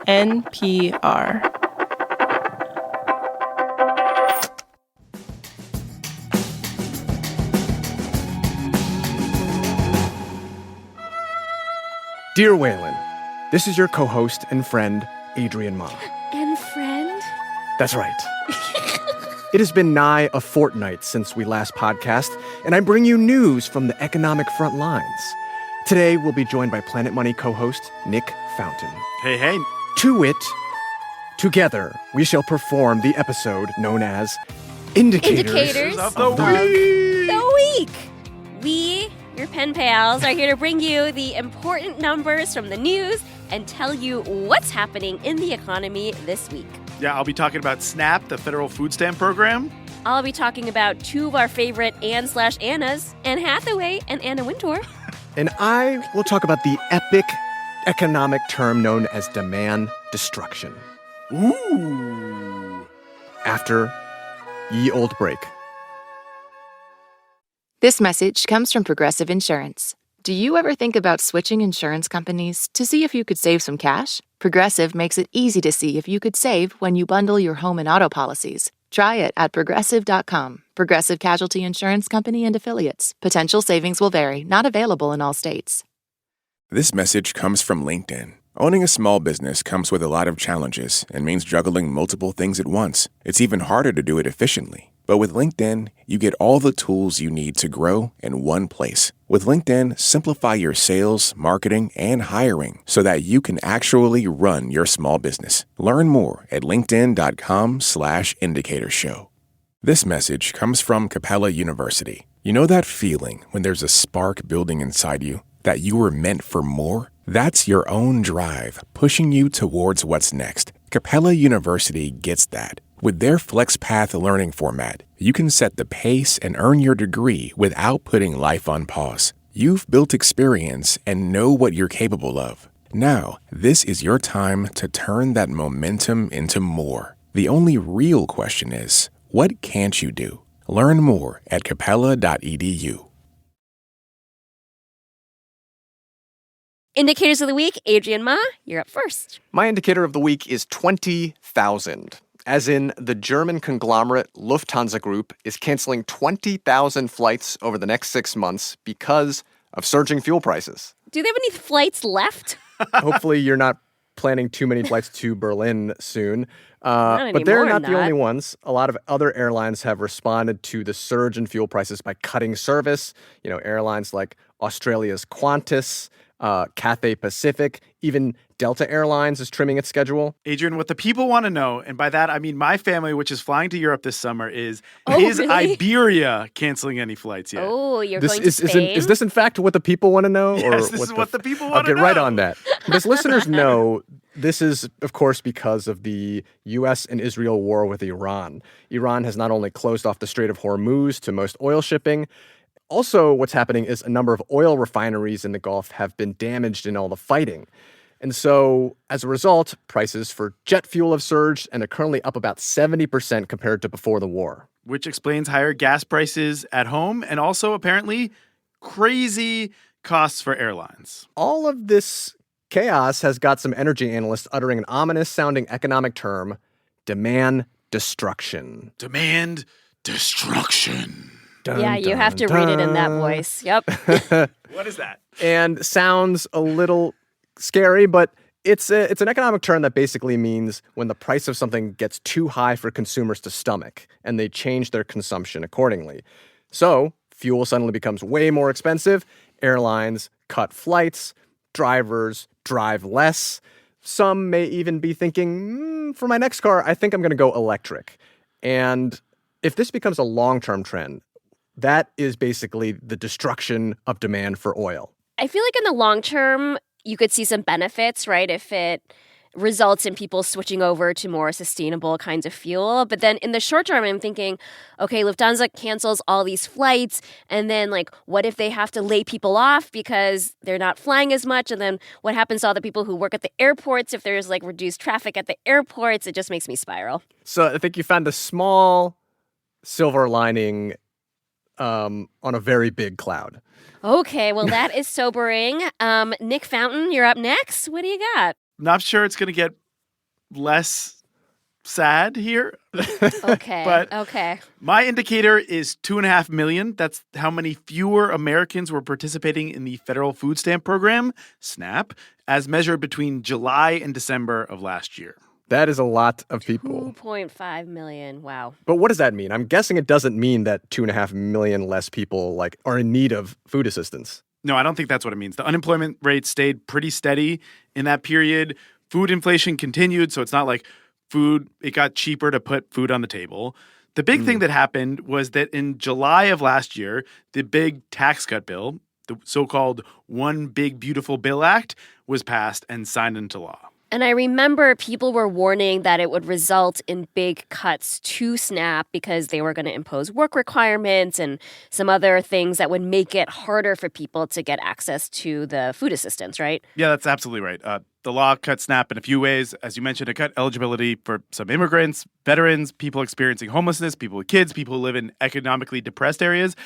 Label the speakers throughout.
Speaker 1: NPR.
Speaker 2: Dear Waylon, this is your co-host and friend, Adrian Ma.
Speaker 3: And friend?
Speaker 2: That's right. It has been nigh a fortnight since we last podcast, and I bring you news from the economic front lines. Today, we'll be joined by Planet Money co-host Nick Fountain.
Speaker 4: Hey, hey.
Speaker 2: To wit, together, we shall perform the episode known as Indicators
Speaker 4: of the Week.
Speaker 3: The week. We, your pen pals, are here to bring you the important numbers from the news and tell you what's happening in the economy this week.
Speaker 4: Yeah, I'll be talking about SNAP, the federal food stamp program.
Speaker 3: I'll be talking about two of our favorite Ann/Annas, Anne Hathaway and Anna Wintour.
Speaker 2: And I will talk about the epic economic term known as demand destruction.
Speaker 4: Ooh.
Speaker 2: After ye old break.
Speaker 5: This message comes from Progressive Insurance. Do you ever think about switching insurance companies to see if you could save some cash? Progressive makes it easy to see if you could save when you bundle your home and auto policies. Try it at Progressive.com. Progressive Casualty Insurance Company and Affiliates. Potential savings will vary. Not available in all states.
Speaker 6: This message comes from LinkedIn. Owning a small business comes with a lot of challenges and means juggling multiple things at once. It's even harder to do it efficiently. But with LinkedIn, you get all the tools you need to grow in one place. With LinkedIn, simplify your sales, marketing, and hiring so that you can actually run your small business. Learn more at linkedin.com/indicatorshow. This message comes from Capella University. You know that feeling when there's a spark building inside you, that you were meant for more? That's your own drive pushing you towards what's next. Capella University gets that. With their FlexPath learning format, you can set the pace and earn your degree without putting life on pause. You've built experience and know what you're capable of. Now, this is your time to turn that momentum into more. The only real question is, what can't you do? Learn more at capella.edu.
Speaker 3: Indicators of the week, Adrian Ma, you're up first.
Speaker 2: My indicator of the week is 20,000. As in, the German conglomerate Lufthansa Group is canceling 20,000 flights over the next 6 months because of surging fuel prices.
Speaker 3: Do they have any flights left?
Speaker 2: Hopefully you're not planning too many flights to Berlin soon.
Speaker 3: Not
Speaker 2: but they're
Speaker 3: anymore,
Speaker 2: not the only ones. A lot of other airlines have responded to the surge in fuel prices by cutting service. You know, airlines like Australia's Qantas, Cathay Pacific, even Delta Airlines is trimming its schedule.
Speaker 4: Adrian, what the people want to know, and by that I mean my family, which is flying to Europe this summer, is
Speaker 3: really?
Speaker 4: Iberia canceling any flights yet?
Speaker 3: Oh, you're going to Spain?
Speaker 2: Is this in fact what the people want to know?
Speaker 4: Yes, this is what the people want to know.
Speaker 2: I'll get right on that. As listeners know, this is, of course, because of the U.S. and Israel war with Iran. Iran has not only closed off the Strait of Hormuz to most oil shipping. Also, what's happening is a number of oil refineries in the Gulf have been damaged in all the fighting. And so, as a result, prices for jet fuel have surged and are currently up about 70% compared to before the war.
Speaker 4: Which explains higher gas prices at home and also apparently crazy costs for airlines.
Speaker 2: All of this chaos has got some energy analysts uttering an ominous-sounding economic term, demand destruction.
Speaker 4: Demand destruction.
Speaker 2: Dun,
Speaker 3: yeah, you
Speaker 2: dun,
Speaker 3: have to read it in that voice. Yep.
Speaker 4: What is that?
Speaker 2: And sounds a little scary, but it's an economic term that basically means when the price of something gets too high for consumers to stomach, and they change their consumption accordingly. So, fuel suddenly becomes way more expensive, airlines cut flights, drivers drive less. Some may even be thinking, for my next car, I think I'm going to go electric. And if this becomes a long-term trend, that is basically the destruction of demand for oil.
Speaker 3: I feel like in the long term, you could see some benefits, right? If it results in people switching over to more sustainable kinds of fuel. But then in the short term, I'm thinking, okay, Lufthansa cancels all these flights. And then, like, what if they have to lay people off because they're not flying as much? And then what happens to all the people who work at the airports if there's, like, reduced traffic at the airports? It just makes me spiral.
Speaker 2: So I think you found a small silver lining on a very big cloud.
Speaker 3: Okay, well, that is sobering. Nick Fountain, you're up next. What do you got?
Speaker 4: Not sure it's going to get less sad here.
Speaker 3: Okay.
Speaker 4: But
Speaker 3: okay.
Speaker 4: my indicator is 2.5 million. That's how many fewer Americans were participating in the federal food stamp program, SNAP, as measured between July and December of last year.
Speaker 2: That is a lot of people.
Speaker 3: 2.5 million. Wow.
Speaker 2: But what does that mean? I'm guessing it doesn't mean that 2.5 million less people are in need of food assistance.
Speaker 4: No, I don't think that's what it means. The unemployment rate stayed pretty steady in that period. Food inflation continued, so it's not like it got cheaper to put food on the table. The big thing that happened was that in July of last year, the big tax cut bill, the so-called One Big Beautiful Bill Act, was passed and signed into law.
Speaker 3: And I remember people were warning that it would result in big cuts to SNAP because they were going to impose work requirements and some other things that would make it harder for people to get access to the food assistance, right?
Speaker 4: Yeah, that's absolutely right. The law cut SNAP in a few ways. As you mentioned, it cut eligibility for some immigrants, veterans, people experiencing homelessness, people with kids, people who live in economically depressed areas.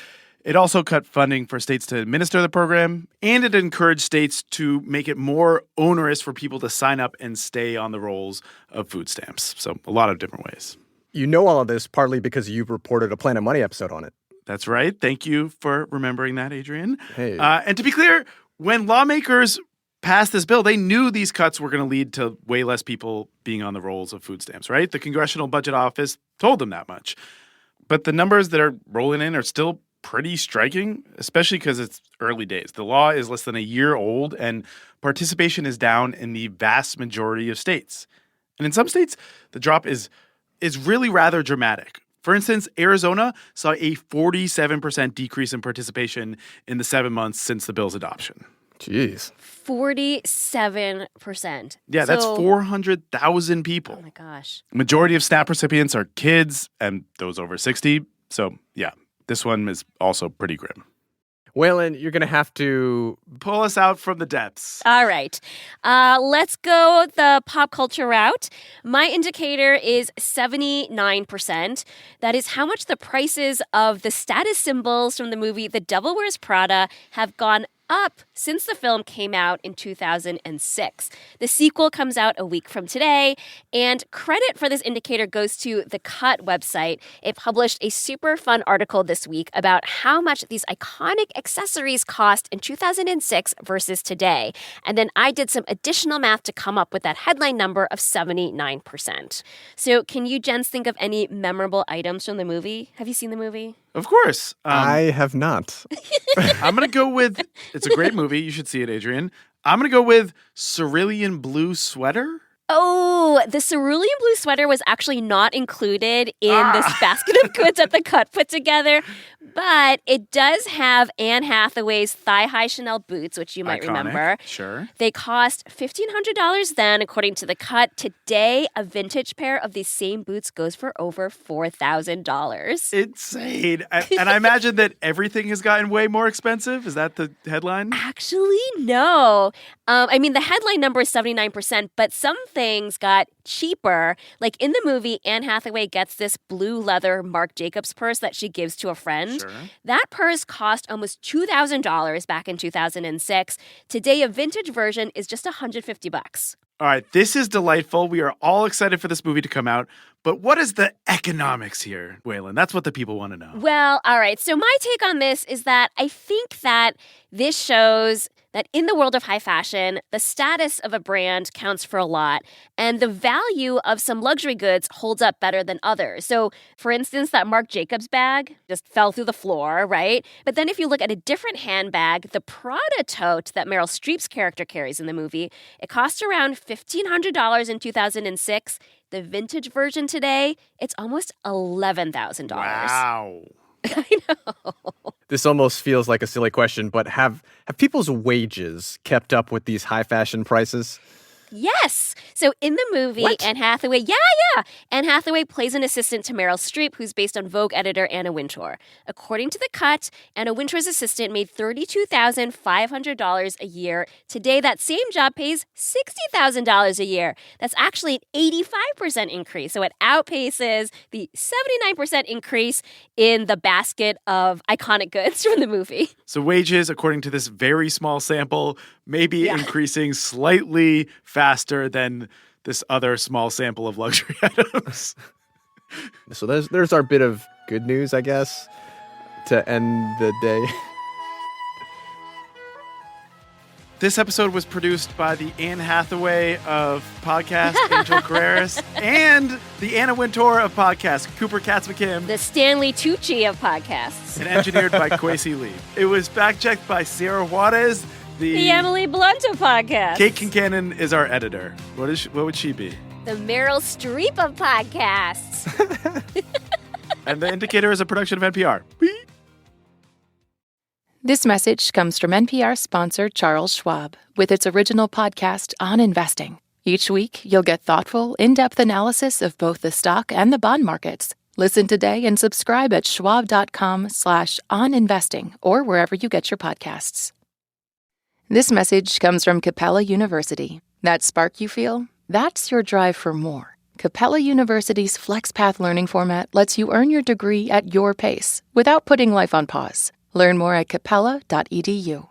Speaker 4: It also cut funding for states to administer the program, and it encouraged states to make it more onerous for people to sign up and stay on the rolls of food stamps. So a lot of different ways.
Speaker 2: You know all of this partly because you've reported a Planet Money episode on it.
Speaker 4: That's right. Thank you for remembering that, Adrian.
Speaker 2: Hey.
Speaker 4: And to be clear, when lawmakers passed this bill, they knew these cuts were going to lead to way less people being on the rolls of food stamps, right? The Congressional Budget Office told them that much. But the numbers that are rolling in are still pretty striking, especially because it's early days. The law is less than a year old, and participation is down in the vast majority of states. And in some states, the drop is really rather dramatic. For instance, Arizona saw a 47% decrease in participation in the 7 months since the bill's adoption.
Speaker 2: Jeez.
Speaker 3: 47%.
Speaker 4: Yeah, that's 400,000 people.
Speaker 3: Oh my gosh.
Speaker 4: Majority of SNAP recipients are kids and those over 60. So, yeah, this one is also pretty grim.
Speaker 2: Waylon, you're going to have to
Speaker 4: pull us out from the depths.
Speaker 3: All right. Let's go the pop culture route. My indicator is 79%. That is how much the prices of the status symbols from the movie The Devil Wears Prada have gone up since the film came out in 2006. The sequel comes out a week from today, and credit for this indicator goes to the Cut website. It published a super fun article this week about how much these iconic accessories cost in 2006 versus today. And then I did some additional math to come up with that headline number of 79%. So can you gents think of any memorable items from the movie? Have you seen the movie?
Speaker 4: Of course.
Speaker 2: I have not.
Speaker 4: I'm going to go with, it's a great movie. You should see it, Adrian. I'm going to go with cerulean blue sweater.
Speaker 3: Oh, the cerulean blue sweater was actually not included in this basket of goods that the Cut put together, but it does have Anne Hathaway's thigh-high Chanel boots, which you might remember.
Speaker 4: Sure.
Speaker 3: They cost $1,500 then, according to the Cut. Today, a vintage pair of these same boots goes for over $4,000.
Speaker 4: Insane. And I imagine that everything has gotten way more expensive. Is that the headline?
Speaker 3: Actually, no. I mean, the headline number is 79%, but some things got cheaper. Like in the movie, Anne Hathaway gets this blue leather Marc Jacobs purse that she gives to a friend.
Speaker 4: Sure.
Speaker 3: That purse cost almost $2,000 back in 2006. Today, a vintage version is just $150.
Speaker 4: All right, this is delightful. We are all excited for this movie to come out. But what is the economics here, Waylon? That's what the people want to know.
Speaker 3: Well, all right. So my take on this is that I think that this shows that in the world of high fashion, the status of a brand counts for a lot, and the value of some luxury goods holds up better than others. So, for instance, that Marc Jacobs bag just fell through the floor, right? But then if you look at a different handbag, the Prada tote that Meryl Streep's character carries in the movie, it costs around $1,500 in 2006. The vintage version today, it's almost $11,000.
Speaker 4: Wow.
Speaker 3: I know.
Speaker 2: This almost feels like a silly question, but have people's wages kept up with these high fashion prices?
Speaker 3: Yes. So in the movie,
Speaker 2: What?
Speaker 3: Anne Hathaway, Anne Hathaway plays an assistant to Meryl Streep, who's based on Vogue editor Anna Wintour. According to The Cut, Anna Wintour's assistant made $32,500 a year. Today, that same job pays $60,000 a year. That's actually an 85% increase. So it outpaces the 79% increase in the basket of iconic goods from the movie.
Speaker 4: So wages, according to this very small sample, may be increasing slightly faster than this other small sample of luxury items.
Speaker 2: So there's our bit of good news, I guess, to end the day.
Speaker 4: This episode was produced by the Anne Hathaway of podcast, Angel Carreras, and the Anna Wintour of podcast, Cooper Katz-McKim.
Speaker 3: The Stanley Tucci of podcasts.
Speaker 4: And engineered by Kwesi Lee. It was fact-checked by Sierra Juarez.
Speaker 3: The Emily Blunt of podcasts.
Speaker 4: Kate Kincannon is our editor. What would she be?
Speaker 3: The Meryl Streep of podcasts.
Speaker 4: And The Indicator is a production of NPR.
Speaker 5: This message comes from NPR sponsor Charles Schwab with its original podcast on investing. Each week, you'll get thoughtful, in-depth analysis of both the stock and the bond markets. Listen today and subscribe at schwab.com/oninvesting or wherever you get your podcasts. This message comes from Capella University. That spark you feel? That's your drive for more. Capella University's FlexPath learning format lets you earn your degree at your pace without putting life on pause. Learn more at capella.edu.